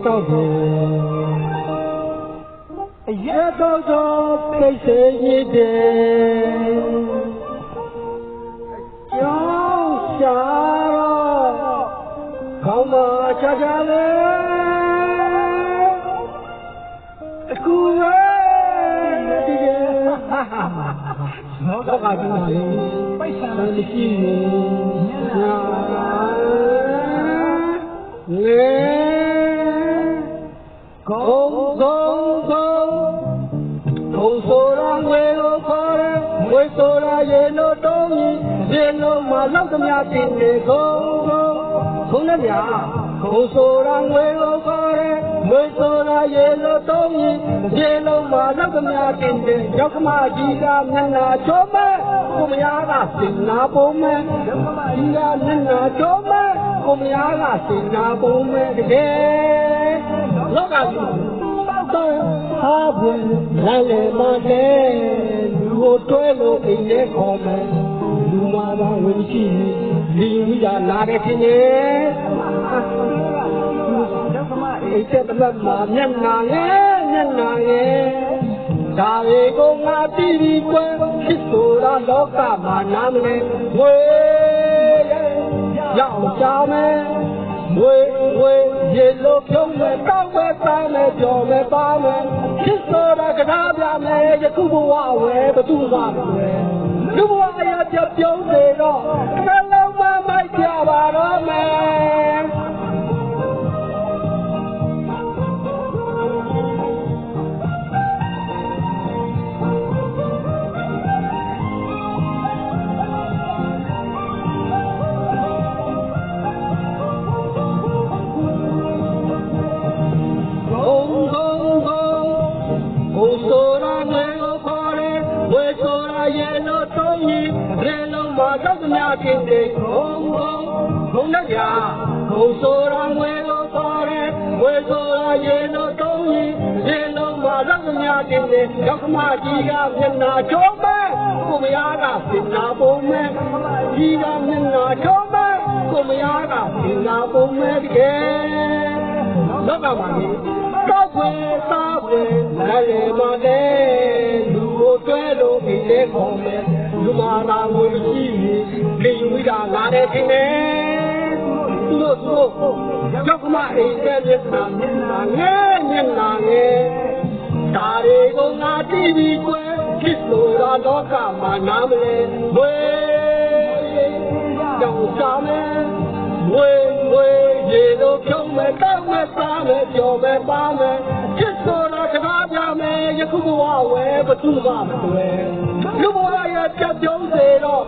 တော့တယ်ရတော့ပိတ်စေရည်တယ်ကြောင်းရှာတော့ခေါင်းမချာချာလေအခုပဲဒီကတော့ကပြီးပါလေပိုက်ဆံမရှိဘူးလေကုန်းဆိုတာငွေကိုခေါ်တယ်ငွေဆိုတာရေလို့တုံးရေလို့မလောက်သမျှတင်နေကုန်းနဲ့ဗျာကုန်းဆိုတာငွေကိုခေါ်တယ်ငွေဆိုတာရေလို့တုံးရေလို့မလောက်သမျှတင်နေရောက်ခမကြီးကမျက်နှာချိုးမဲ့ကိုမယားကစင်နာပုံမဲ့ရောက်ခမကြီးကမျက်နှာချိုးမဲ့ကိုမယားကစင်နာပုံမဲ့တကယ်လောကကြီးတော့အားဝင်လည်းလည်းမလဲလူကိုတွဲလို့အိမ်နဲ့ခေါ်မယ်လူမာပါဝင်ရှိဒီဝိညာဉ်လာတဲ့ခြင်းနဲ့အိတ်တဲ့ဘက်မှာမျက်နာရဲ့ဒါတွေကိုငါပြီးပြီးကွယ်ဖြစ်ဆိုတာလောကမှာနားမလဲဝေးရောက်ကြမယ်ဝေရေလိုပြုံးမဲ့တောက်မဲ့တိုင်းမဲ့ကြော်မဲ့ပါမဲ့ဖြစ်ဆိုတာကနားပြမယ်ယခုဘဝဝဲဘသူမှမဝဲလူဘဝအရာပြုံးနေတော့နှလုံးမမိုက်ကြပါတော့မယ်တော့များကင်းတဲ့ဘုံနဲ့ညာဘုံဆိုတာငွေလို့ခေါ်တယ်ငွေဆိုတာရေလို့တုံးရေလုံးမှာတော့များကင်းတဲ့ရောက်ခမကြီးကမျက်နှာချိုးမဲ့ကိုမယားကစင်နာပုံမဲ့ကြီးကမျက်နှာချိုးမဲ့ကိုမယားကစင်နာပုံမဲ့တကယ်လောကမှာနေတော့ွယ်သားွယ်လည်းမတဲ့လူကိုတွဲလို့အိမ်လေးခေါ်မဲ့လူမာနာငွေမရှိလေယူမိတာလာတဲ့ခြင်းနဲ့သူတို့ရောက်မှအိမ်တဲ့မျက်နှာငဲဒါတွေကိုငါတီးပြီးကွယ်ဖြစ်ဆိုတာလောကမှာနားမလဲဝေးကြောင်စားမယ်ဝေးရေလိုဖြုံးမဲ့တောက်မဲ့စားမဲ့ကြော်မဲ့ပါမဲ့ဖြစ်ဆိုတာတကားပြမယ်ယခုဘဝဝဲဘသူမှမတွေ့လူဘဝရဲ့ပြောင်းစေတော့